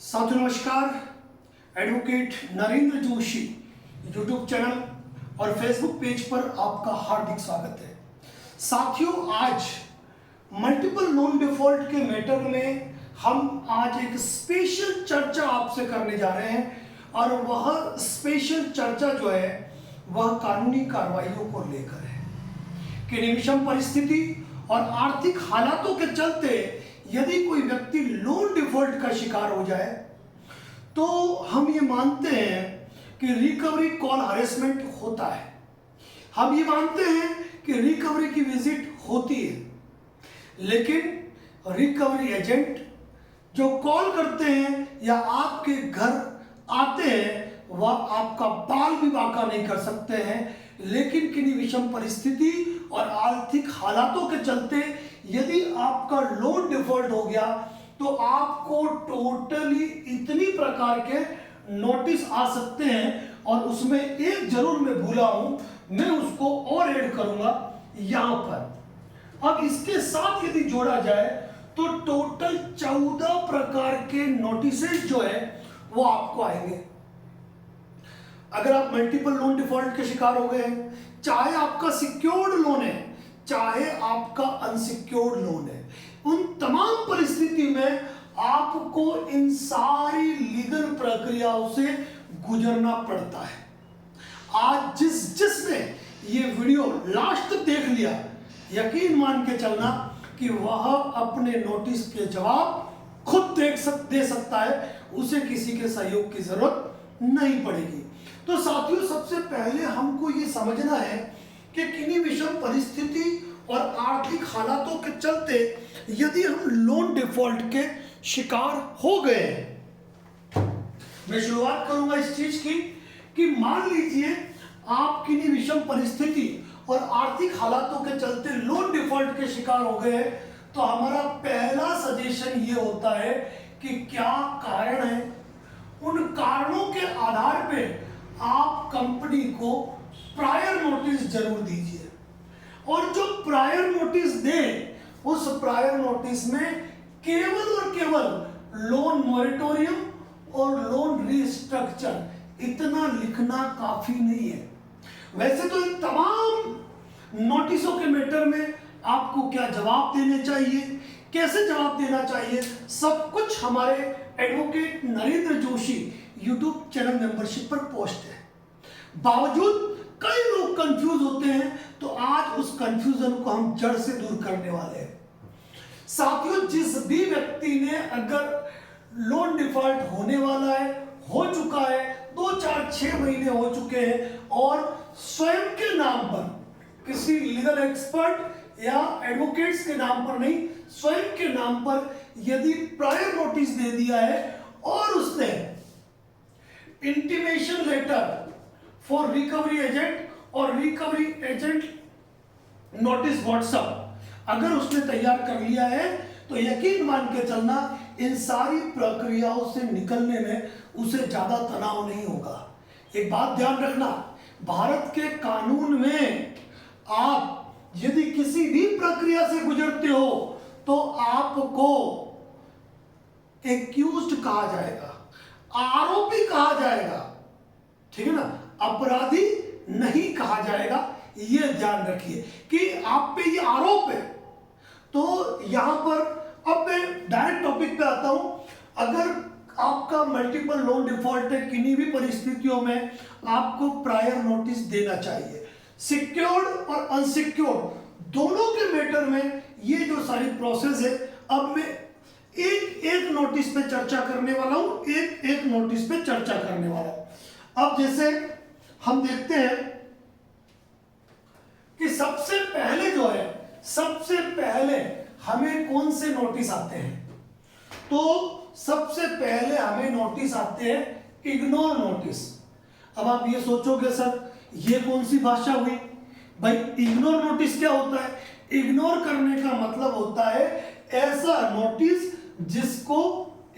साथियों नमस्कार। Advocate Narendra Joshi YouTube channel और फेसबुक पेज पर आपका हार्दिक स्वागत है। साथियों आज मल्टीपल लोन डिफॉल्ट के मैटर में हम आज एक स्पेशल चर्चा आपसे करने जा रहे हैं और वह स्पेशल चर्चा जो है वह कानूनी कार्रवाइयों को लेकर है कि निविषम परिस्थिति और आर्थिक हालातों के चलते यदि कोई व्यक्ति लोन डिफॉल्ट का शिकार हो जाए तो हम ये मानते हैं कि रिकवरी कॉल हरेसमेंट होता है। हम ये मानते हैं कि रिकवरी की विजिट होती है, लेकिन रिकवरी एजेंट जो कॉल करते हैं या आपके घर आते हैं वह आपका बाल भी बांका नहीं कर सकते हैं, लेकिन किन्हीं विषम परिस्थिति और आर्थिक हालातों के चलते यदि आपका लोन डिफॉल्ट हो गया तो आपको टोटली इतनी प्रकार के नोटिस आ सकते हैं और उसमें एक जरूर मैं भूला हूं, मैं उसको और ऐड करूंगा यहां पर। अब इसके साथ यदि जोड़ा जाए तो टोटल 14 प्रकार के नोटिसेस जो है वो आपको आएंगे। अगर आप मल्टीपल लोन डिफॉल्ट के शिकार हो गए हैं, चाहे आपका सिक्योर्ड लोन है चाहे आपका अनसिक्योर्ड लोन है, उन तमाम परिस्थिति में आपको इन सारी लीगल प्रक्रियाओं से गुजरना पड़ता है। आज जिसने ये वीडियो लास्ट तक देख लिया, यकीन मान के चलना कि वह अपने नोटिस के जवाब खुद दे सकता है, उसे किसी के सहयोग की जरूरत नहीं पड़ेगी। तो साथियों सबसे पहले हमको ये समझना है कि किन्हीं विषम परिस्थिति और आर्थिक हालातों के चलते यदि हम लोन डिफॉल्ट के शिकार हो गए हैं, मैं शुरुआत करूंगा इस चीज की कि मान लीजिए आप किन्हीं विषम परिस्थिति और आर्थिक हालातों के चलते लोन डिफॉल्ट के शिकार हो गए, तो हमारा पहला सजेशन ये होता है कि क्या कारण है, उन कारणों के आधार पे आप कंपनी को प्रायर नोटिस जरूर दीजिए और जो प्रायर नोटिस दे उस प्रायर नोटिस में केवल और केवल लोन मॉरिटोरियम और लोन रिस्ट्रक्चर इतना लिखना काफी नहीं है। वैसे तो इन तमाम नोटिसों के मैटर में आपको क्या जवाब देने चाहिए, कैसे जवाब देना चाहिए, सब कुछ हमारे advocate Narendra Joshi YouTube channel membership पर पोस्ट है। बावजूद कई लोग कंफ्यूज होते हैं, तो आज उस कंफ्यूजन को हम जड़ से दूर करने वाले हैं। साथियों जिस भी व्यक्ति ने अगर लोन डिफॉल्ट होने वाला है, हो चुका है, 2 4 6 महीने हो चुके हैं और स्वयं के नाम पर किसी लीगल एक्सपर्ट या एडवोकेट्स के नाम पर नहीं, स्वयं के नाम पर यदि प्रायर नोटिस दे दिया है और उसने intimation letter for recovery agent और रिकवरी एजेंट नोटिस व्हाट्सएप अगर उसने तैयार कर लिया है, तो यकीन मान के चलना इन सारी प्रक्रियाओं से निकलने में उसे ज्यादा तनाव नहीं होगा। एक बात ध्यान रखना, भारत के कानून में आप यदि किसी भी प्रक्रिया से गुजरते हो तो आपको एक्यूज्ड कहा जाएगा, आरोपी कहा जाएगा, ठीक है ना, अपराधी नहीं कहा जाएगा। यह ध्यान रखिए कि आप पे ये आरोप है। तो यहां पर अब मैं डायरेक्ट टॉपिक पे आता हूं। अगर आपका मल्टीपल लोन डिफॉल्ट है, किन्हीं भी परिस्थितियों में आपको प्रायर नोटिस देना चाहिए। सिक्योर्ड और अनसिक्योर्ड दोनों के मैटर में ये जो सारी प्रोसेस है, अब मैं एक एक नोटिस पे चर्चा करने वाला हूं, एक एक नोटिस पे चर्चा करने वाला हूं। अब जैसे हम देखते हैं कि सबसे पहले जो है, सबसे पहले हमें कौन से नोटिस आते हैं, तो सबसे पहले हमें नोटिस आते हैं इग्नोर नोटिस। अब आप ये सोचोगे सर ये कौन सी भाषा हुई भाई, इग्नोर नोटिस क्या होता है? इग्नोर करने का मतलब होता है ऐसा नोटिस जिसको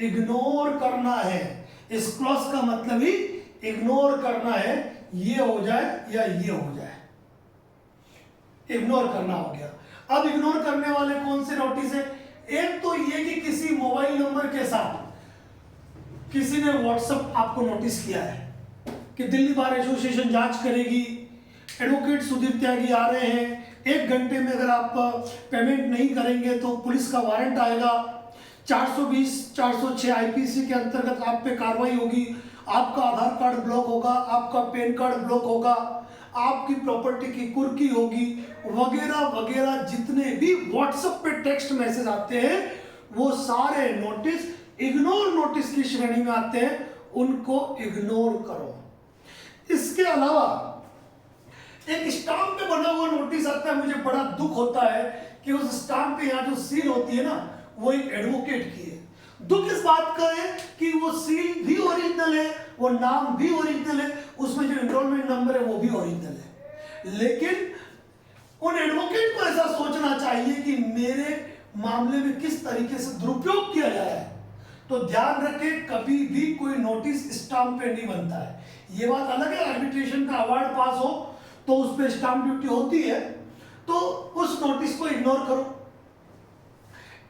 इग्नोर करना है। इस क्लॉज का मतलब ही इग्नोर करना है, ये हो जाए या ये हो जाए, इग्नोर करना हो गया। अब इग्नोर करने वाले कौन से नोटिस है? एक तो ये कि किसी मोबाइल नंबर के साथ किसी ने व्हाट्सएप आपको नोटिस किया है कि दिल्ली बार एसोसिएशन जांच करेगी, एडवोकेट सुधीर त्यागी आ रहे हैं, 1 घंटे में अगर आप पेमेंट नहीं करेंगे तो पुलिस का वारंट आएगा, 420 406 आईपीसी के अंतर्गत आप पे कार्रवाई होगी, आपका आधार कार्ड ब्लॉक होगा, आपका पैन कार्ड ब्लॉक होगा, आपकी प्रॉपर्टी की कुर्की होगी, वगैरह वगैरह जितने भी व्हाट्सएप पे टेक्स्ट मैसेज आते हैं वो सारे नोटिस इग्नोर नोटिस की श्रेणी में आते हैं, उनको इग्नोर करो। इसके अलावा एक स्टाम्प पे बना हुआ नोटिस आता है, मुझे बड़ा दुख होता है कि उस स्टाम्प पे यहाँ जो सील होती है ना वो एक एडवोकेट की है। दुख इस बात का है कि वो सील भी ओरिजिनल है, वो नाम भी ओरिजिनल है, उसमें जो एनरोलमेंट नंबर है वो भी ओरिजिनल है, लेकिन उन एडवोकेट को ऐसा सोचना चाहिए कि मेरे मामले में किस तरीके से दुरुपयोग किया जा रहा है। तो ध्यान रखें, कभी भी कोई नोटिस स्टाम्प पे नहीं बनता है। ये बात अलग है, आर्बिट्रेशन का अवार्ड पास हो तो उस पर स्टाम्प ड्यूटी होती है, तो उस नोटिस को इग्नोर करो।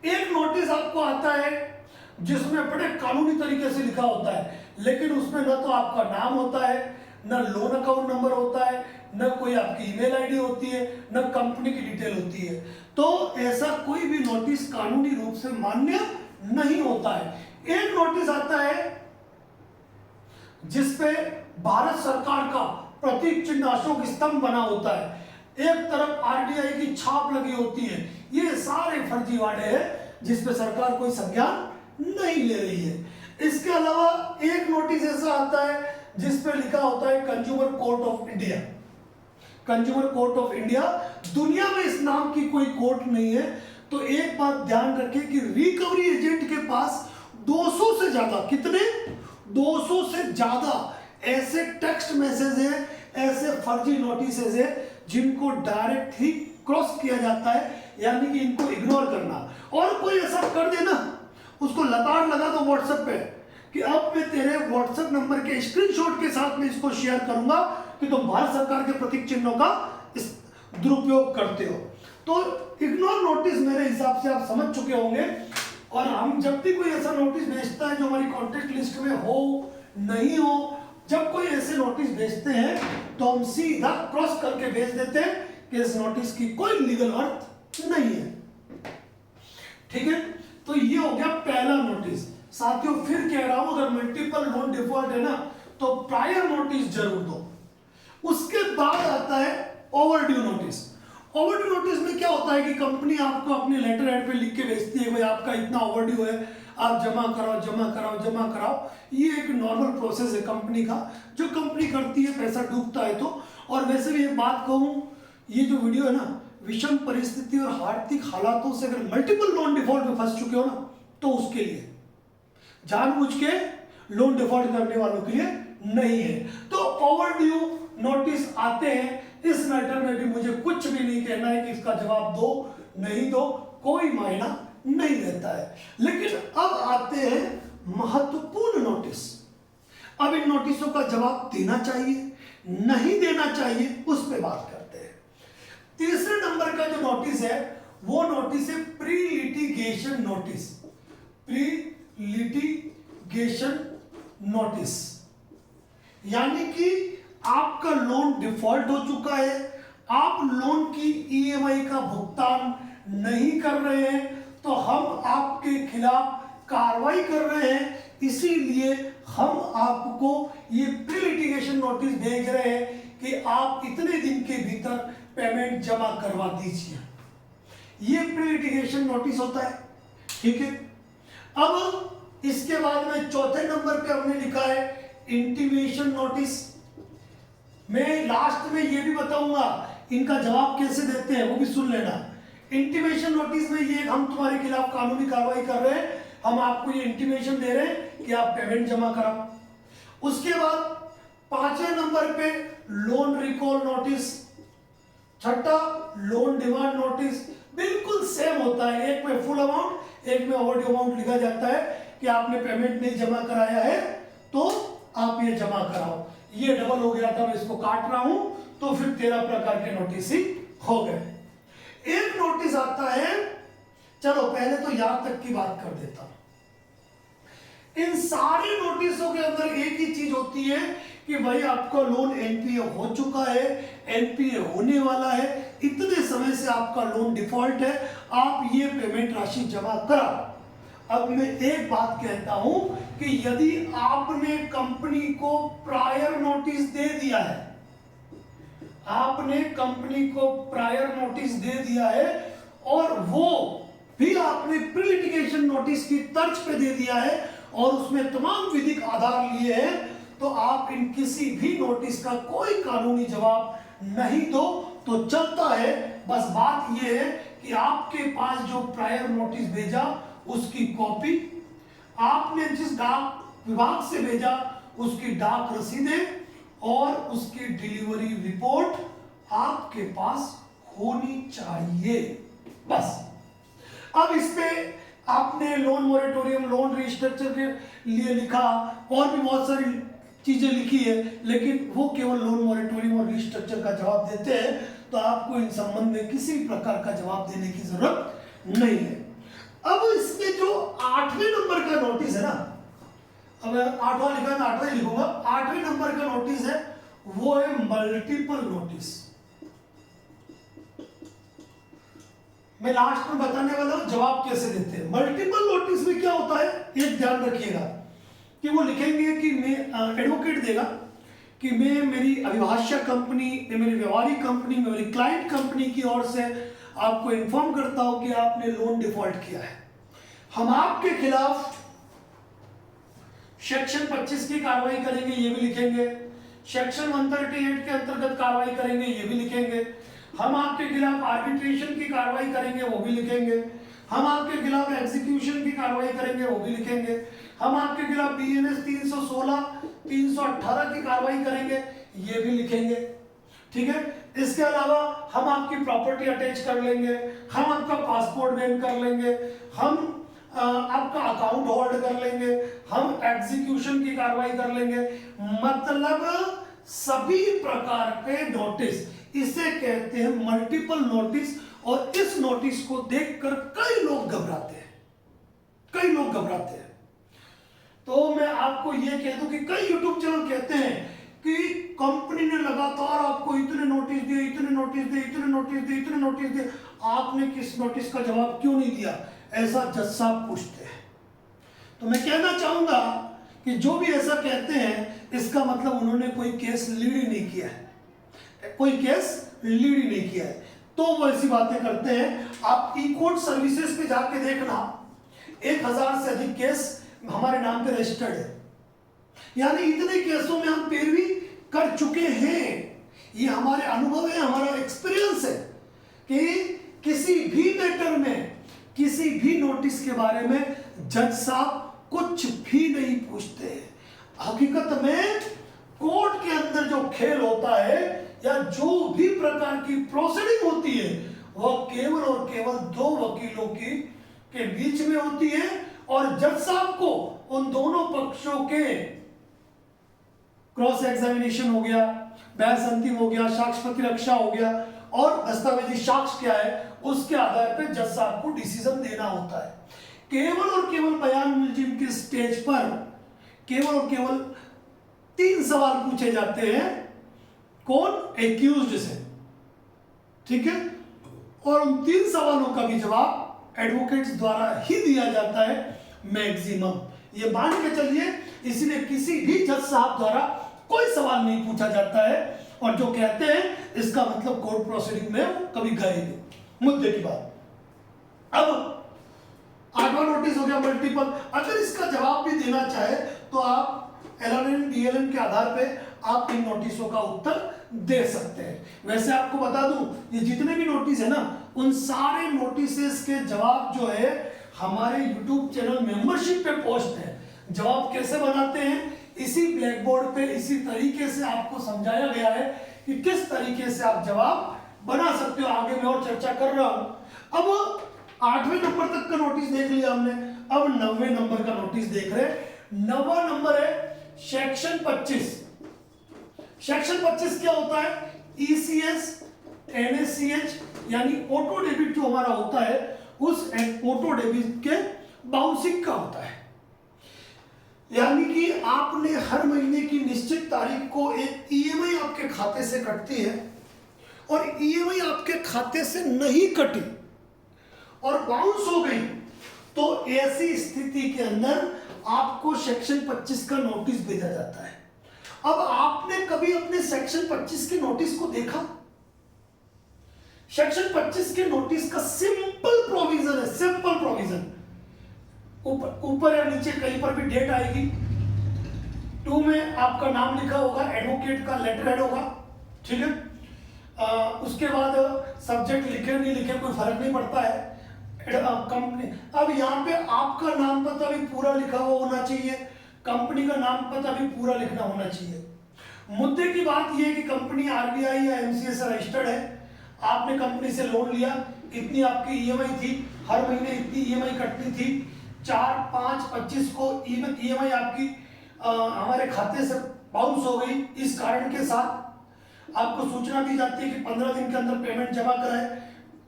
एक नोटिस आपको आता है जिसमें बड़े कानूनी तरीके से लिखा होता है, लेकिन उसमें न तो आपका नाम होता है, न लोन अकाउंट नंबर होता है, न कोई आपकी ईमेल आईडी होती है, न कंपनी की डिटेल होती है। तो ऐसा कोई भी नोटिस कानूनी रूप से मान्य नहीं होता है। एक नोटिस आता है जिसपे भारत सरकार का प्रतीक चिन्ह अशोक स्तंभ बना होता है, एक तरफ आरटीआई की छाप लगी होती है। ये सारे फर्जीवाड़े हैं जिसपे सरकार कोई संज्ञान नहीं ले रही है। इसके अलावा एक नोटिस ऐसा आता है जिसपे लिखा होता है consumer court of India. Consumer court of India, दुनिया में इस नाम की कोई कोर्ट नहीं है। तो एक बात ध्यान रखें कि रिकवरी एजेंट के पास 200 से ज्यादा, कितने 200 से ज्यादा ऐसे टेक्स्ट मैसेज है, ऐसे फर्जी नोटिसेज है जिनको डायरेक्ट ही क्रॉस किया जाता है, यानी कि इनको इग्नोर करना। और कोई ऐसा कर देना, उसको लताड़ लगा दो व्हाट्सएप पे कि अब मैं तेरे व्हाट्सएप नंबर के स्क्रीनशॉट के साथ में इसको शेयर करूंगा कि तुम भारत सरकार के प्रतीक चिन्हों का दुरुपयोग करते हो। तो इग्नोर नोटिस मेरे हिसाब से आप समझ चुके होंगे। और हम जब भी कोई ऐसा नोटिस भेजता है जो हमारी कॉन्टेक्ट लिस्ट में हो नहीं हो, जब कोई ऐसे नोटिस भेजते हैं तो हम सीधा क्रॉस करके भेज देते हैं कि इस नोटिस की कोई लीगल अर्थ नहीं है। ठीक है, तो ये हो गया पहला नोटिस। साथियों फिर कह रहा हूं, अगर मल्टीपल लोन डिफॉल्ट है ना तो प्रायर नोटिस जरूर दो। उसके बाद आता है ओवरड्यू नोटिस। ओवरड्यू नोटिस में क्या होता है कि कंपनी आपको अपने लेटर हेड पे लिख के भेजती है, भाई आपका इतना ओवरड्यू है, आप जमा कराओ जमा कराओ जमा कराओ। ये एक नॉर्मल प्रोसेस है कंपनी का, जो कंपनी करती है, पैसा डूबता है तो। और वैसे भी एक बात कहूं, ये जो वीडियो है ना, विषम परिस्थिति और आर्थिक हालातों से अगर मल्टीपल लोन डिफॉल्ट में फंस चुके हो ना तो उसके लिए, जानबूझ के लोन डिफॉल्ट करने वालों के लिए नहीं है। तो ओवरड्यू नोटिस आते हैं, इस मैटर में भी मुझे कुछ भी नहीं कहना है कि इसका जवाब दो नहीं दो, कोई मायना नहीं रहता है। लेकिन अब आते हैं महत्वपूर्ण नोटिस। अब इन नोटिसों का जवाब देना चाहिए नहीं देना चाहिए, उस पर बात करते हैं। तीसरे नंबर का जो नोटिस है वो नोटिस है pre litigation notice. Pre litigation notice यानी कि आपका लोन डिफॉल्ट हो चुका है, आप लोन की ईएमआई का भुगतान नहीं कर रहे हैं, तो हम आपके खिलाफ कार्रवाई कर रहे हैं, इसीलिए हम आपको ये प्री लिटिगेशन नोटिस भेज रहे हैं कि आप इतने दिन के भीतर पेमेंट जमा करवा दीजिए। ये प्री लिटिगेशन नोटिस होता है। ठीक है, अब इसके बाद में चौथे नंबर पे हमने लिखा है इंटीमेशन नोटिस। मैं लास्ट में ये भी बताऊंगा इनका जवाब कैसे देते हैं, वो भी सुन लेना। इंटीमेशन नोटिस में ये हम तुम्हारे खिलाफ कानूनी कार्रवाई कर रहे हैं, हम आपको ये इंटीमेशन दे रहे हैं कि आप पेमेंट जमा कराओ। उसके बाद 5वें नंबर पे लोन रिकॉल नोटिस। छठा लोन डिमांड नोटिस, बिल्कुल सेम होता है, एक में फुल अमाउंट एक में ओवरड्यू अमाउंट लिखा जाता है कि आपने पेमेंट नहीं जमा कराया है तो आप ये जमा कराओ। ये डबल हो गया था, मैं इसको काट रहा हूं, तो फिर 13 प्रकार के नोटिस ही हो गए। एक नोटिस आता है, चलो पहले तो यहां तक की बात कर देता हूं। इन सारे नोटिसों के अंदर एक ही चीज होती है कि भाई आपका लोन एनपीए हो चुका है, एनपीए होने वाला है, इतने समय से आपका लोन डिफॉल्ट है, आप ये पेमेंट राशि जमा करा। अब मैं एक बात कहता हूं कि यदि आपने कंपनी को प्रायर नोटिस दे दिया है, आपने कंपनी को प्रायर नोटिस दे दिया है और वो भी आपने प्री लिटिगेशन नोटिस की तर्ज पे दे दिया है और उसमें तमाम विधिक आधार लिए हैं, तो आप इन किसी भी नोटिस का कोई कानूनी जवाब नहीं दो तो चलता है। बस बात यह है कि आपके पास जो प्रायर नोटिस भेजा उसकी कॉपी, आपने जिस डाक विभाग से भेजा उसकी डाक रसीदें और उसकी डिलीवरी रिपोर्ट आपके पास होनी चाहिए। बस अब इस पे आपने लोन मोरेटोरियम, लोन रिस्ट्रक्चर के लिए लिखा और भी बहुत सारी चीजें लिखी है, लेकिन वो केवल लोन मोरेटोरियम और रिस्ट्रक्चर का जवाब देते हैं, तो आपको इन संबंध में किसी भी प्रकार का जवाब देने की जरूरत नहीं है। अब इसमें जो 8वें नंबर का नोटिस है ना, अब 8वां लिखा है, 8वां लिखूंगा, 8वें नंबर का नोटिस है वो है मल्टीपल नोटिस। मैं लास्ट में बताने वाला हूं जवाब कैसे देते हैं। मल्टीपल नोटिस में क्या होता है, एक ध्यान रखिएगा कि वो लिखेंगे कि मैं एडवोकेट देगा कि मैं मेरी अभिभाष्य कंपनी, मेरी व्यवहारिक कंपनी, मेरी क्लाइंट कंपनी की ओर से आपको इन्फॉर्म करता हूं कि आपने लोन डिफॉल्ट किया है। हम आपके खिलाफ सेक्शन 25 की कार्रवाई करेंगे, ये भी लिखेंगे। सेक्शन 138 के अंतर्गत कार्रवाई करेंगे, ये भी लिखेंगे। हम आपके खिलाफ आर्बिट्रेशन की कार्रवाई करेंगे, वो भी लिखेंगे। हम आपके खिलाफ एग्जीक्यूशन की कार्रवाई करेंगे, वो भी लिखेंगे। हम आपके खिलाफ बीएनएस 316, 318 की कार्रवाई करेंगे, ये भी लिखेंगे। ठीक है, इसके अलावा हम आपकी प्रॉपर्टी अटैच कर लेंगे, हम आपका पासपोर्ट बैन कर लेंगे, हम आपका अकाउंट होल्ड कर लेंगे, हम एग्जीक्यूशन की कार्रवाई कर लेंगे। मतलब सभी प्रकार के नोटिस, इसे कहते हैं मल्टीपल नोटिस। और इस नोटिस को देखकर कई लोग घबराते हैं, कई लोग घबराते हैं। तो मैं आपको यह कह दूं कि कई यूट्यूब चैनल कहते हैं कि कंपनी ने लगातार आपको इतने नोटिस दिए, इतने नोटिस दिए, इतने नोटिस दिए, इतने नोटिस दिए, आपने किस नोटिस का जवाब क्यों नहीं दिया, ऐसा जज साहब पूछते हैं। तो मैं कहना चाहूंगा कि जो भी ऐसा कहते हैं इसका मतलब उन्होंने कोई केस लीड ही नहीं किया है, कोई केस लीड ही नहीं किया है, तो वो ऐसी बातें करते हैं। आप ई कोर्ट सर्विसेज पे जाके देखना, 1000 से अधिक केस हमारे नाम पे रजिस्टर्ड है, यानी इतने केसों में हम पैरवी कर चुके हैं। ये हमारे अनुभव है, हमारा एक्सपीरियंस है कि किसी भी मैटर में, किसी भी नोटिस के बारे में जज साहब कुछ भी नहीं पूछते। हकीकत में कोर्ट के अंदर जो खेल होता है या जो भी प्रकार की प्रोसीडिंग होती है वह केवल और केवल दो वकीलों के बीच में होती है और जज साहब को उन दोनों पक्षों के क्रॉस एग्जामिनेशन हो गया, बहस अंतिम हो गया, साक्ष्य प्रतिरक्षा हो गया और दस्तावेजी साक्ष्य क्या है उसके आधार पर जज साहब को डिसीजन देना होता है। केवल और केवल बयान मुलजिम के स्टेज पर केवल और केवल 3 सवाल पूछे जाते हैं, कौन, एक्यूज्ड से, ठीक है, और उन 3 सवालों का भी जवाब एडवोकेट्स द्वारा ही दिया जाता है मैक्सिमम, ये मान के चलिए। इसलिए किसी भी जज साहब द्वारा कोई सवाल नहीं पूछा जाता है और जो कहते हैं इसका मतलब कोर्ट प्रोसीडिंग में कभी गए नहीं। मुद्दे की बात। अब 8वां नोटिस हो गया मल्टीपल। अगर इसका जवाब भी देना चाहे तो आप एलएलएम डीएलएम के आधार पे आप इन नोटिसों का उत्तर दे सकते हैं। वैसे आपको बता दूं, ये जितने भी नोटिस है ना, उन सारे नोटिसेस के जवाब जो है हमारे YouTube चैनल मेंबरशिप पे पोस्ट है। जवाब कैसे बनाते हैं, इसी ब्लैक बोर्ड पे इसी तरीके से आपको समझाया गया है कि किस तरीके से आप जवाब बना सकते हो। आगे मैं और चर्चा कर रहा हूं। अब 8वें नंबर तक का नोटिस देख लिया हमने, अब 9वें नंबर का नोटिस देख रहे हैं। 9वां नंबर है सेक्शन 25। सेक्शन 25 क्या होता है, ईसीएस एनएससीएच यानी ऑटो डेबिट जो हमारा होता है उस ऑटो डेबिट के बाउंसिंग का होता है। यानी कि आपने हर महीने की निश्चित तारीख को एक ईएमआई आपके खाते से कटती है और ईएमआई आपके खाते से नहीं कटी और बाउंस हो गई, तो ऐसी स्थिति के अंदर आपको सेक्शन 25 का नोटिस भेजा जाता है। अब आपने कभी अपने सेक्शन 25 के नोटिस को देखा? सेक्शन 25 के नोटिस का सिंपल प्रोविजन है, सिंपल प्रोविजन, ऊपर या नीचे कहीं पर भी डेट आएगी, 2 में आपका नाम लिखा होगा, एडवोकेट का लेटर हेड होगा, ठीक है। उसके बाद सब्जेक्ट लिखे नहीं लिखे कोई फर्क नहीं पड़ता है, कंपनी। अब यहाँ पे आपका नाम पता भी पूरा लिखा हुआ होना चाहिए, कंपनी का नाम पता भी पूरा लिखना होना चाहिए। मुद्दे की बात यह है कि कंपनी आरबीआई या एमसीए से रजिस्टर्ड है, आपने कंपनी से लोन लिया, इतनी आपकी ईएमआई थी, हर महीने इतनी ईएमआई कटनी थी, 4/5/25 को ईएमआई आपकी हमारे खाते से बाउंस हो गई। इस कारण के साथ आपको सूचना दी जाती है कि 15 दिन के अंदर पेमेंट जमा कराए,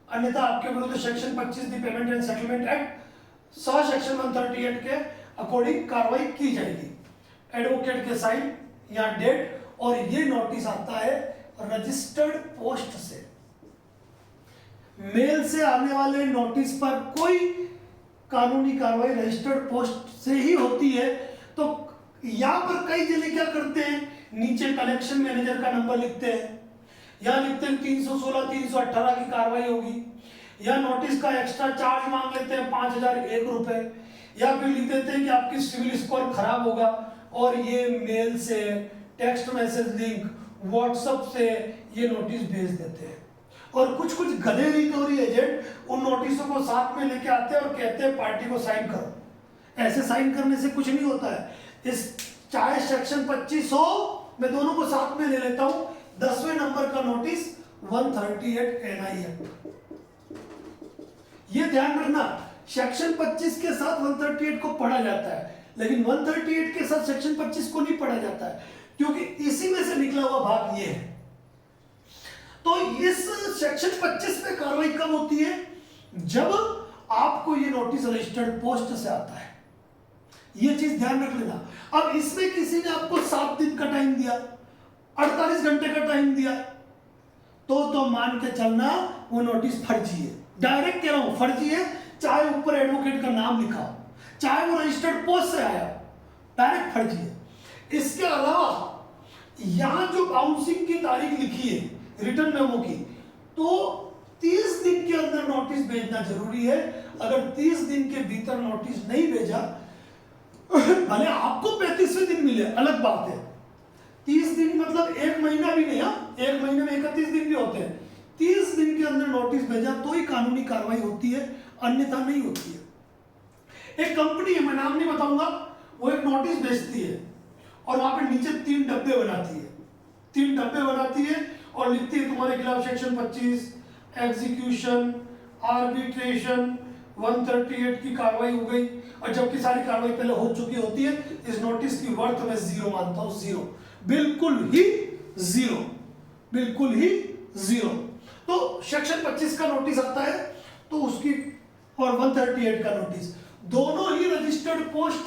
अन्यथा आपके विरुद्ध section 25 the payment and settlement act section 138 के अकॉर्डिंग कार्रवाई की जाएगी। एडवोकेट के साइन या डेट, और ये नोटिस आता है रजिस्टर्ड पोस्ट से। मेल से आने वाले नोटिस पर कोई कानूनी कार्रवाई रजिस्टर्ड पोस्ट से ही होती है। तो यहां पर कई जिले क्या करते हैं, नीचे कलेक्शन मैनेजर का नंबर लिखते हैं, या लिखते हैं 316 318 की कार्रवाई होगी, या नोटिस का एक्स्ट्रा चार्ज मांग लेते हैं 5001 रुपए, या फिर लिख देते हैं कि आपकी सिविल स्कोर खराब होगा, और ये मेल से, टेक्स्ट मैसेज लिंक, व्हाट्सएप से ये नोटिस भेज देते हैं। और कुछ कुछ गधे रिकवरी एजेंट उन नोटिसों को साथ में लेके आते हैं और कहते हैं पार्टी को साइन करो। ऐसे साइन करने से कुछ नहीं होता है। इस चाहे सेक्शन 25 हो, मैं दोनों को साथ में ले लेता हूं, 10वें नंबर का नोटिस 138 NI एक्ट। ये ध्यान रखना, सेक्शन 25 के साथ 138 को पढ़ा जाता है, लेकिन 138 के साथ सेक्शन 25 को नहीं पढ़ा जाता है, क्योंकि इसी में से निकला हुआ भाग ये है। तो इस सेक्शन 25 में कार्रवाई कब होती है? जब आपको ये नोटिस रजिस्टर्ड पोस्ट से आता है। ये चीज ध्यान रख लेना। अब इसमें किसी ने आपको 7 दिन का टाइम दिया, 48 घंटे का टाइम दिया, तो मान के चलना वो नोटिस फर्जी है। डायरेक्ट कह रहा हूं फर्जी है, चाहे ऊपर एडवोकेट का नाम लिखा हो, चाहे वो रजिस्टर्ड पोस्ट से आया, डायरेक्ट फर्जी है। इसके अलावा यहां जो बाउंसिंग की तारीख लिखी है रिटर्न मेमो की, तो 30 दिन के अंदर नोटिस भेजना जरूरी है। अगर 30 दिन के भीतर नोटिस नहीं भेजा, भले आपको 35वें दिन मिले, अलग बात है। 30 दिन मतलब 1 महीना भी नहीं, 1 महीने में 31 दिन भी होते हैं। 30 दिन के अंदर नोटिस भेजा तो ही कानूनी कार्रवाई होती है, अन्यथा नहीं होती है। एक कंपनी है, मैं नाम नहीं बताऊंगा, वो एक नोटिस भेजती है और वहां पे नीचे 3 डब्बे बनाती है, 3 डब्बे बनाती है और लिखती है तुम्हारे खिलाफ सेक्शन 25 एग्जीक्यूशन आर्बिट्रेशन 138 की कार्रवाई हो गई, और जबकि सारी कार्रवाई पहले हो चुकी होती है। इस नोटिस की वर्थ मैं 0 मानता हूं, 0, बिल्कुल ही 0, बिल्कुल ही 0। तो सेक्शन 25 का नोटिस आता है तो उसकी, और 138 का नोटिस, दोनों ही रजिस्टर्ड पोस्ट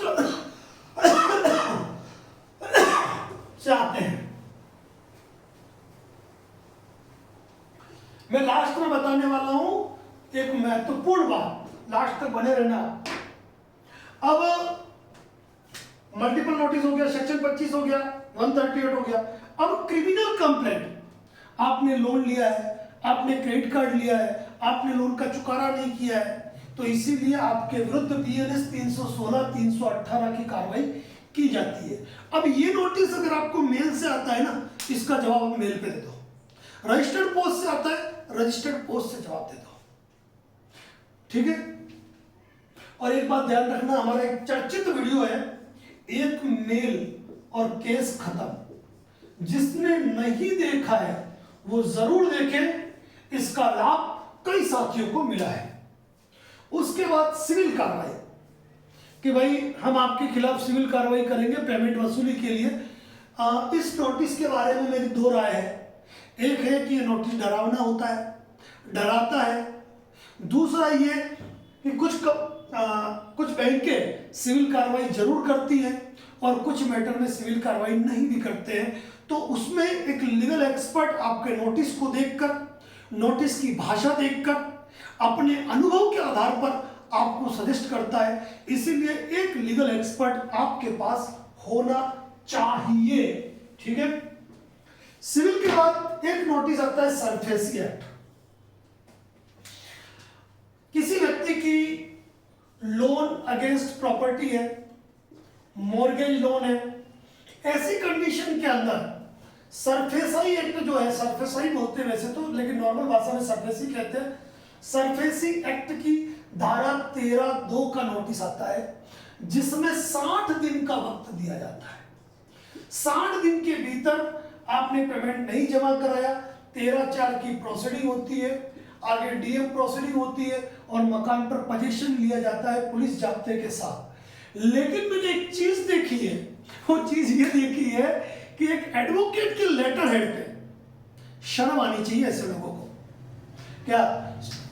से आते हैं। मैं लास्ट में बताने वाला हूं एक महत्वपूर्ण बात, लास्ट तक बने रहना। अब मल्टीपल नोटिस हो गया, सेक्शन 25 हो गया, 138 हो गया। अब क्रिमिनल कंप्लेंट, आपने लोन लिया है, आपने क्रेडिट कार्ड लिया है, आपने लोन का चुकारा नहीं किया है, तो इसीलिए आपके विरुद्ध BNS 316 318 की कार्रवाई की जाती है। अब ये नोटिस अगर आपको मेल से आता है ना, इसका जवाब आप मेल पे दे दो। रजिस्टर्ड पोस्ट से आता है, रजिस्टर्ड पोस्ट से जवाब दे दो, ठीक है। और एक बात ध्यान रखना, हमारा एक चर्चित वीडियो है, एक मेल और केस खत्म। जिसने नहीं देखा है वो जरूर देखे, इसका लाभ कई साथियों को मिला है। उसके बाद सिविल कार्रवाई, कि भाई हम आपके खिलाफ सिविल कार्रवाई करेंगे पेमेंट वसूली के लिए। इस नोटिस के बारे में मेरी 2 राय है। एक है कि ये नोटिस डरावना होता है, डराता है। दूसरा ये कि कुछ बैंकें सिविल कार्रवाई जरूर करती हैं और कुछ मैटर में सिविल कार्रवाई नहीं भी करते हैं, तो उसमें एक लीगल एक्सपर्ट आपके नोटिस को देखकर, नोटिस की भाषा देखकर, अपने अनुभव के आधार पर आपको सजेस्ट करता है। इसीलिए एक लीगल एक्सपर्ट आपके पास होना चाहिए। ठीक है। सिविल के बाद एक नोटिस आता है सरफेसी एक्ट। किसी व्यक्ति की लोन अगेंस्ट प्रॉपर्टी है, मॉर्गेज लोन है, ऐसी कंडीशन के अंदर सरफेसी एक्ट जो है, सरफेसी बोलते हैं वैसे तो, लेकिन नॉर्मल भाषा में सरफेसी कहते हैं। सरफेसी एक्ट की धारा 13(2) का नोटिस आता है, जिसमें 60 दिन का वक्त दिया जाता है। 60 दिन के भीतर आपने पेमेंट नहीं जमा कराया, 13(4) की प्रोसीडिंग होती है, आगे डीएम प्रोसीडिंग होती है और मकान पर पोजीशन लिया जाता है पुलिस जाब्ते के साथ। लेकिन मैंने एक चीज देखी है, वो चीज ये देखी है कि एक एडवोकेट के लेटर हेड पे शर्म आनी चाहिए ऐसे लोगों को। क्या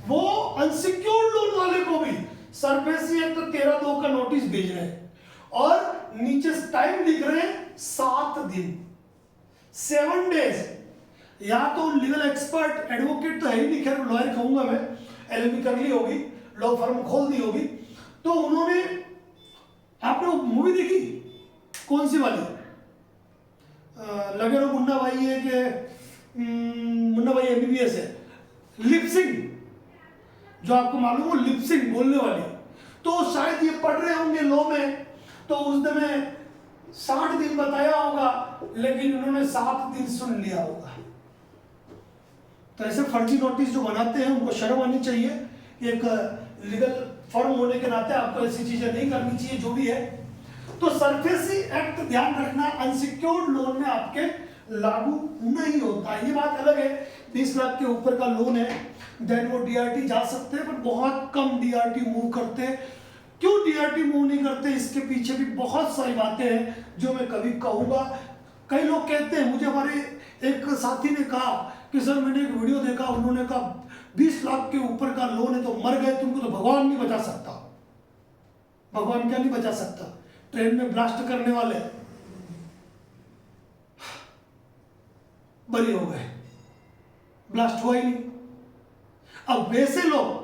वो अनसिक्योर्ड लोन वाले को भी सरफेसी एक्ट 13(2) का नोटिस भेज रहे हैं और नीचे टाइम लिख रहे हैं 7 दिन, 7 डेज। या तो लीगल एक्सपर्ट, एडवोकेट तो है ही नहीं, खैर लॉयर कहूंगा मैं, एलएलबी कर ली होगी, लॉ फर्म खोल दी होगी, तो उन्होंने, आपने वो मूवी देखी कौन सी वाली, लगे रहो मुन्ना भाई है कि मुन्ना भाई एमबीबीएस है, लिपसिंग, जो आपको मालूम हो लिपसिंग बोलने वाली, तो शायद ये पढ़ रहे होंगे लॉ में, तो उस दिन 60 दिन बताया होगा, लेकिन उन्होंने 7 दिन सुन लिया होगा। तो ऐसे फर्जी नोटिस जो बनाते हैं उनको शर्म आनी चाहिए कि एक लीगल फर्म होने के नाते आपको ऐसी चीजें नहीं करनी चाहिए जो भी है। तो सरफेसी एक्ट ध्यान रखना, अनसिक्योर्ड लोन में आपके लागू नहीं होता। ये बात अलग है, 20 लाख के ऊपर का लोन है देन वो डीआरटी जा सकते हैं, पर बहुत कम डीआरटी मूव करते हैं। क्यों डीआरटी मूव नहीं करते, इसके पीछे भी बहुत सारी बातें हैं जो मैं कभी कहूंगा। कई लोग कहते हैं, मुझे हमारे एक साथी ने कहा कि सर मैंने एक वीडियो देखा, उन्होंने कहा 20 लाख के ऊपर का लोन है तो मर गए, तुमको तो भगवान नहीं बचा सकता। भगवान क्या नहीं बचा सकता, ट्रेन में ब्लास्ट करने वाले बरी हो गए, ब्लास्ट हुआ ही नहीं। अब वैसे लोग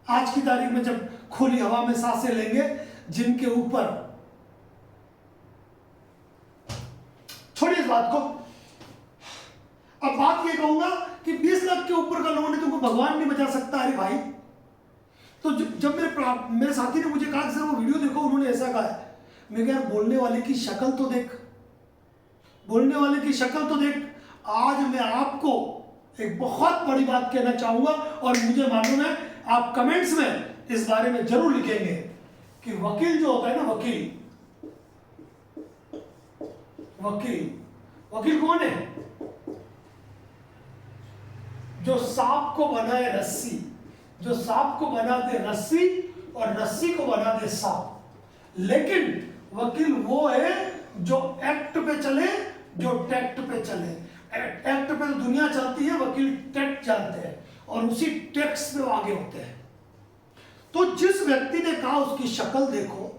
आज की तारीख में जब खुली हवा में सांसें लेंगे, जिनके ऊपर, छोड़िए इस बात को, अब बात ये कहूंगा कि 20 लाख के ऊपर का लोन है तुमको भगवान नहीं बचा सकता। अरे भाई, तो जब मेरे साथी ने मुझे कहा कि सर वो वीडियो देखो, उन्होंने ऐसा कहा है, मैं कहा यार बोलने वाले की शक्ल तो देख, बोलने वाले की शक्ल तो देख। आज मैं आपको एक बहुत बड़ी बात कहना चाहूंगा और मुझे मालूम है आप कमेंट्स में इस बारे में जरूर लिखेंगे कि वकील जो होता है ना, वकील कौन है? जो सांप को बनाए रस्सी, जो सांप को बना दे रस्सी और रस्सी को बना दे सांप। लेकिन वकील वो है जो एक्ट पे चले, जो टैक्ट पे चले। एक्ट पे तो दुनिया चलती है, वकील टैक्ट जानते हैं और उसी टैक्स पे आगे होते हैं। तो जिस व्यक्ति ने कहा उसकी शक्ल देखो,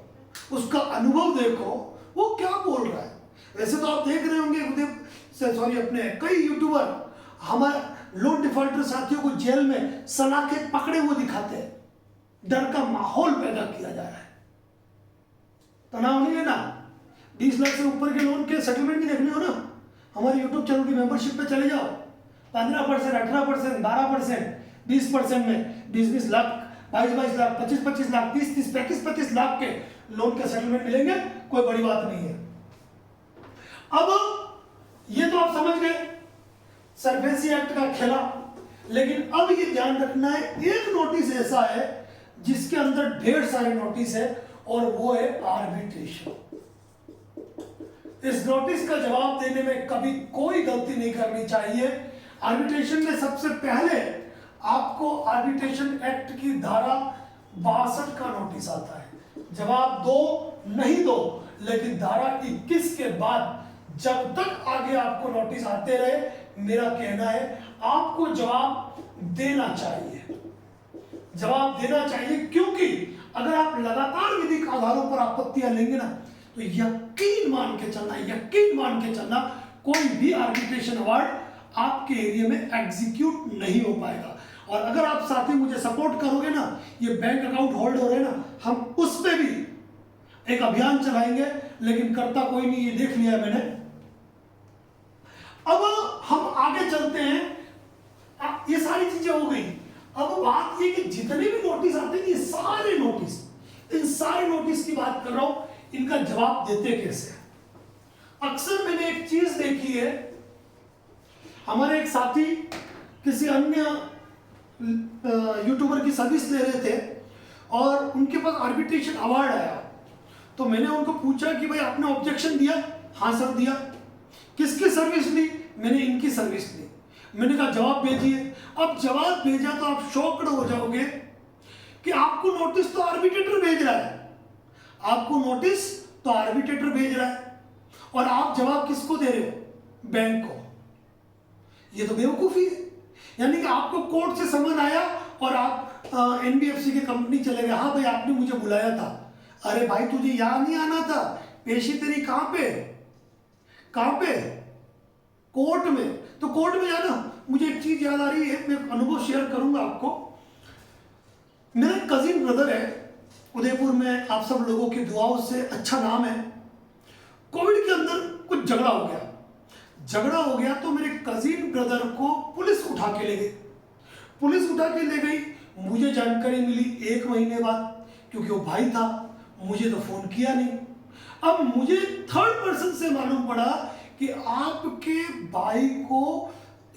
उसका अनुभव देखो, वो क्या बोल रहा है। वैसे तो आप देख रहे होंगे अपने कई यूट्यूबर हमारे लोन डिफॉल्टर साथियों को जेल में सलाखे पकड़े हुए दिखाते हैं, डर का माहौल पैदा किया जा रहा है। तनाव नहीं लेना, 20 लाख से ऊपर के लोन के सेटलमेंट नहीं देखने हो ना, हमारे यूट्यूब चैनल की मेंबरशिप पे चले जाओ। 15%, 18%, 12%, 20% में 20-20 लाख, 22-22 लाख, 25-25 लाख, 30-30, 35-35 लाख के लोन के सेटलमेंट मिलेंगे, कोई बड़ी बात नहीं है। अब ये तो आप समझ गए सरफेसी एक्ट का खेला, लेकिन अब ये ध्यान रखना है, एक नोटिस ऐसा है जिसके अंदर ढेर सारे नोटिस है और वो है आर्बिट्रेशन। इस नोटिस का जवाब देने में कभी कोई गलती नहीं करनी चाहिए। आर्बिट्रेशन में सबसे पहले आपको आर्बिट्रेशन एक्ट की धारा 62 का नोटिस आता है। जवाब दो नहीं दो, लेकिन धारा 21 के बाद जब तक आगे आपको नोटिस आते रहे, मेरा कहना है आपको जवाब देना चाहिए, जवाब देना चाहिए। क्योंकि अगर आप लगातार विधिक आधारों पर आपत्तियां लेंगे ना, तो यकीन मान के चलना कोई भी आर्बिट्रेशन अवार्ड आपके एरिया में एग्जीक्यूट नहीं हो पाएगा। और अगर आप साथ ही मुझे सपोर्ट करोगे ना, ये बैंक अकाउंट होल्ड हो रहे हैं ना, हम उस पे भी एक अभियान चलाएंगे, लेकिन करता कोई नहीं, ये देख लिया मैंने। अब हम आगे चलते हैं। ये सारी चीजें हो गई। अब बात ये कि जितने भी नोटिस आते हैं, ये सारे नोटिस, इन सारे नोटिस की बात कर रहा हूं, इनका जवाब देते कैसे। अक्सर मैंने एक चीज देखी है, हमारे एक साथी किसी अन्य यूट्यूबर की सर्विस ले रहे थे और उनके पास आर्बिट्रेशन अवार्ड आया। तो मैंने उनको पूछा कि भाई आपने ऑब्जेक्शन दिया? हाँ सर दिया। किसकी सर्विस ली? मैंने इनकी सर्विस ली। मैंने कहा जवाब भेजिए। अब जवाब भेजा तो आप शॉक्ड हो जाओगे कि आपको नोटिस तो आर्बिट्रेटर भेज रहा है, आपको नोटिस तो आर्बिट्रेटर भेज रहा है, और आप जवाब किसको दे रहे हो? बैंक को। ये तो बेवकूफी है। यानी कि आपको कोर्ट से समन आया और आप एनबीएफसी की कंपनी चले गए। हाँ भाई आपने मुझे बुलाया था। अरे भाई तुझे यहाँ नहीं आना था, पेशी तेरी कहाँ पे? कोर्ट में। तो कोर्ट में जाना। मुझे एक चीज याद आ रही है, मैं अनुभव शेयर करूंगा आपको। मेरा कजिन ब्रदर है उदयपुर में, आप सब लोगों की दुआओं से अच्छा नाम है। कोविड के अंदर कुछ झगड़ा हो गया तो मेरे कजिन ब्रदर को पुलिस उठा के ले गई। मुझे जानकारी मिली 1 महीने बाद, क्योंकि वो भाई था, मुझे तो फोन किया नहीं। अब मुझे थर्ड पर्सन से मालूम पड़ा कि आपके भाई को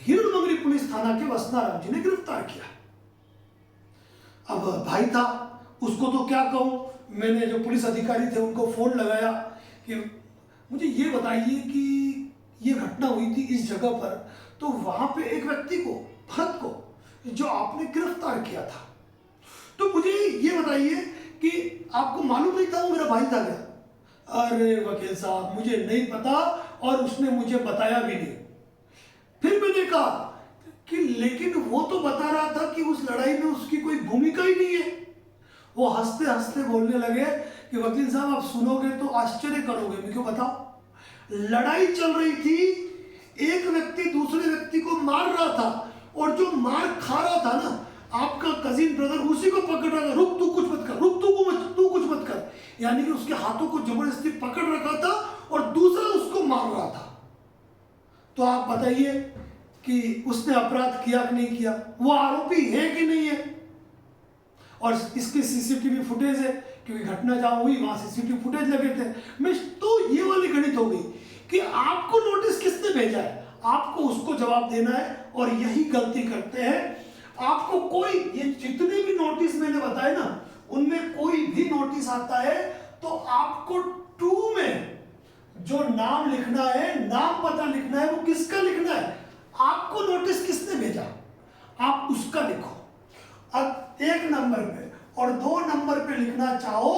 हिरणमंगरी पुलिस थाना के वसनाराम जी ने गिरफ्तार किया। अब भाई था, उसको तो क्या कहूं, मैंने जो पुलिस अधिकारी थे उनको फोन लगाया कि मुझे ये बताइए कि ये घटना हुई थी इस जगह पर, तो वहां पे एक व्यक्ति को, भरत को, जो आपने गिरफ्तार किया था, तो मुझे ये बताइए कि आपको मालूम नहीं था वो मेरा भाई था क्या? अरे वकील साहब मुझे नहीं पता और उसने मुझे बताया भी नहीं। फिर मैंने कहा कि लेकिन वो तो बता रहा था कि उस लड़ाई में उसकी कोई भूमिका ही नहीं है। वो हंसते हंसते बोलने लगे कि वकील साहब आप सुनोगे तो आश्चर्य करोगे। मैं क्यों बताओ? लड़ाई चल रही थी, एक व्यक्ति दूसरे व्यक्ति को मार रहा था, और जो मार खा रहा था ना, आपका कजिन ब्रदर उसी को पकड़ रहा था, रुक तू कुछ मत कर, रुक तू कुछ मत कर। यानी कि उसके हाथों को जबरदस्ती पकड़ रखा था और दूसरा उसको मार रहा था। तो आप बताइए कि उसने अपराध किया कि नहीं किया? वो आरोपी है कि नहीं है? और इसके सीसीटीवी फुटेज है, क्योंकि घटना जहां हुई वहां सीसीटीवी फुटेज लगे थे। मैं तो ये वाली गणित हो गई कि आपको नोटिस किसने भेजा है, आपको उसको जवाब देना है, और यही गलती करते हैं। आपको कोई, ये जितने भी नोटिस मैंने बताए ना, उनमें कोई भी नोटिस आता है तो आपको टू में जो नाम लिखना है, नाम पता लिखना है, वो किसका लिखना है, आपको नोटिस किसने भेजा, आप उसका लिखो। अब 1 नंबर पे और 2 नंबर पे लिखना चाहो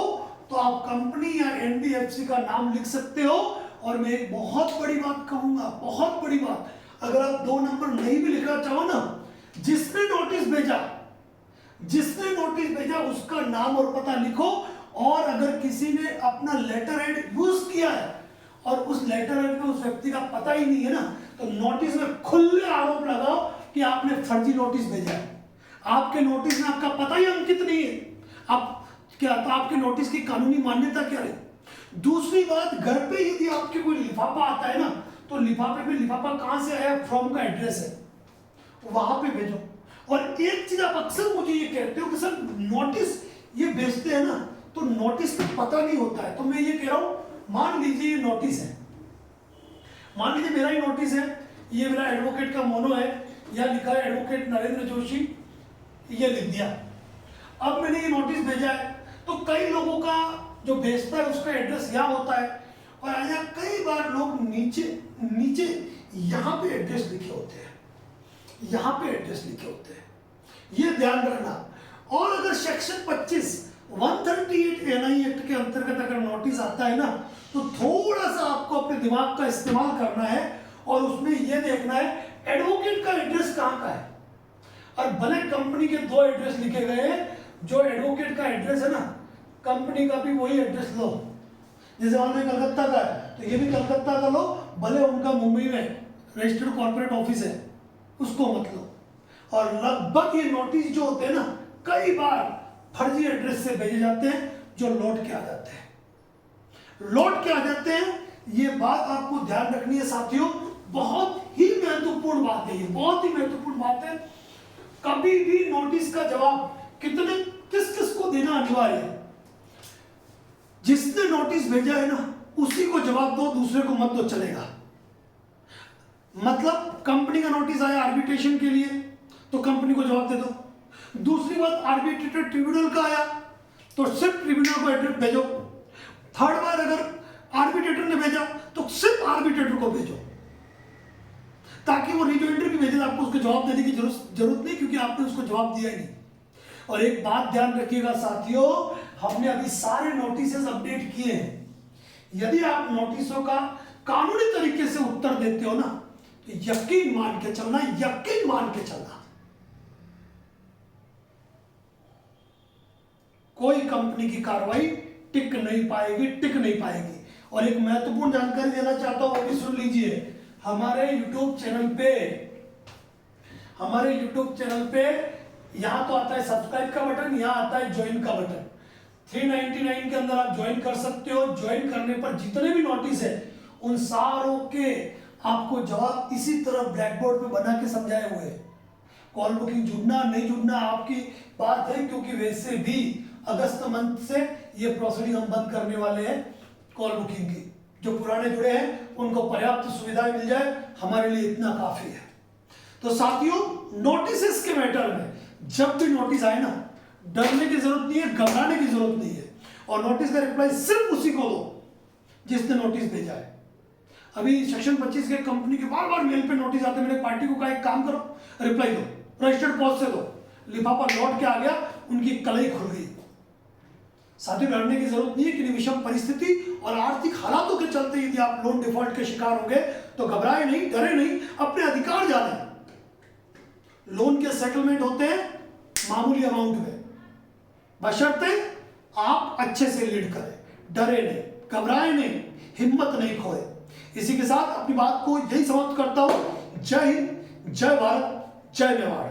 तो आप कंपनी या एनबीएफसी का नाम लिख सकते हो। और मैं एक बहुत बड़ी बात कहूंगा, बहुत बड़ी बात, अगर आप 2 नंबर नहीं भी लिखना चाहो ना, जिसने नोटिस भेजा उसका नाम और पता लिखो। और अगर किसी ने अपना लेटर हेड यूज किया है और उस लेटर हेड में उस व्यक्ति का पता ही नहीं है ना, तो नोटिस में खुले आरोप लगाओ कि आपने फर्जी नोटिस भेजा है। आपके नोटिस में आपका पता ही अंकित नहीं है, आप क्या, तो आपके नोटिस की कानूनी मान्यता क्या है? दूसरी बात, घर पे यदि आपके कोई लिफाफा आता है ना, तो लिफाफे में लिफाफा कहां से आया, फ्रॉम का एड्रेस है, वहां पे भेजो। और एक चीज आप अक्सर मुझे ये कहते हो कि सर नोटिस ये भेजते हैं ना, तो नोटिस का पता नहीं होता है। तो मैं ये कह रहा हूं, मान लीजिए ये नोटिस है, मान लीजिए मेरा ही नोटिस है, ये मेरा एडवोकेट का मोनो है, या लिखा है एडवोकेट नरेंद्र जोशी, ये लिख दिया। अब मैंने ये नोटिस भेजा है, तो कई लोगों का जो भेजता है उसका एड्रेस यहाँ होता है, और यहाँ कई बार लोग नीचे यहाँ पे एड्रेस लिखे होते हैं, यहाँ पे एड्रेस लिखे होते हैं, ये ध्यान रखना। और अगर सेक्शन 25 138 एनआई एक्ट के अंतर्गत अगर नोटिस आता है ना, तो थोड़ा सा आपको अपने दिमाग का इस्तेमाल करना है और उसमें यह देखना है एडवोकेट का एड्रेस कहाँ का है। और भले कंपनी के 2 एड्रेस लिखे गए हैं, जो एडवोकेट का एड्रेस है ना, कंपनी का भी वही एड्रेस लो। जैसे मान लो कलकत्ता का है तो ये भी कलकत्ता का लो, भले उनका मुंबई में रजिस्टर्ड कॉर्पोरेट ऑफिस है, उसको मत लो। और लगभग ये नोटिस जो होते हैं ना, कई बार फर्जी एड्रेस से भेजे जाते हैं जो लौट के आ जाते हैं, लौट के आ जाते हैं। ये बात आपको ध्यान रखनी है साथियों, बहुत ही महत्वपूर्ण बात है, ये बहुत ही महत्वपूर्ण बात है। कभी भी नोटिस का जवाब किस किस को देना अनिवार्य है। जिसने नोटिस भेजा है ना उसी को जवाब दो, दूसरे को मत दो, चलेगा। मतलब कंपनी का नोटिस आया आर्बिट्रेशन के लिए तो कंपनी को जवाब दे दो। दूसरी बात, आर्बिट्रेटर ट्रिब्यूनल का आया तो सिर्फ ट्रिब्यूनल को एड्रेस भेजो। थर्ड बार अगर आर्बिट्रेटर ने भेजा तो सिर्फ आर्बिट्रेटर को भेजो, ताकि वो रिजॉइंडर भी भेजे, आपको उसको जवाब देने की जरूरत नहीं, क्योंकि आपने उसको जवाब दिया ही नहीं। और एक बात ध्यान रखिएगा साथियों, हमने अभी सारे नोटिसेस अपडेट किए हैं। यदि आप नोटिसों का कानूनी तरीके से उत्तर देते हो ना तो यकीन मान के चलना, यकीन मान के चलना, कोई कंपनी की कार्रवाई टिक नहीं पाएगी। और एक महत्वपूर्ण जानकारी देना चाहता हूं, वो भी सुन लीजिए। हमारे YouTube चैनल पे यहां तो आता है सब्सक्राइब का बटन, यहां आता है ज्वाइन का बटन। 399 के अंदर आप ज्वाइन कर सकते हो। ज्वाइन करने पर जितने भी नोटिस है उन सारों के आपको जवाब इसी तरह ब्लैक बोर्ड पे बना के समझाए हुए हैं। कॉल बुकिंग जुड़ना नहीं जुड़ना आपकी बात है, क्योंकि वैसे भी अगस्त मंथ से ये प्रोसीडिंग हम बंद करने वाले हैं कॉल बुकिंग की। जो पुराने जुड़े हैं उनको पर्याप्त सुविधाएं मिल जाए, हमारे लिए इतना काफी है। तो साथियों, नोटिस के मैटर में जब भी नोटिस आए ना, डरने की जरूरत नहीं है, घबराने की जरूरत नहीं है। और नोटिस का रिप्लाई सिर्फ उसी को दो जिसने नोटिस भेजा है। अभी सेक्शन 25 के कंपनी के बार बार मेल पे नोटिस आते हैं, मैंने पार्टी को कहा एक काम करो, रिप्लाई दो, रजिस्टर्ड पोस्ट से दो। लिफाफा लौट के आ गया, उनकी कलई खुल गई। साथियों, डरने की जरूरत नहीं है कि विषम परिस्थिति और आर्थिक हालातों के चलते यदि आप लोन डिफॉल्ट के शिकार होंगे तो घबराए नहीं, डरे नहीं, अपने अधिकार जाने। लोन के सेटलमेंट होते हैं मामूली अमाउंट में, बशर्ते आप अच्छे से लीड करें, डरे नहीं, घबराए नहीं, हिम्मत नहीं खोए। इसी के साथ अपनी बात को यही समाप्त करता हूं। जय हिंद, जय भारत, जय मेवाड़।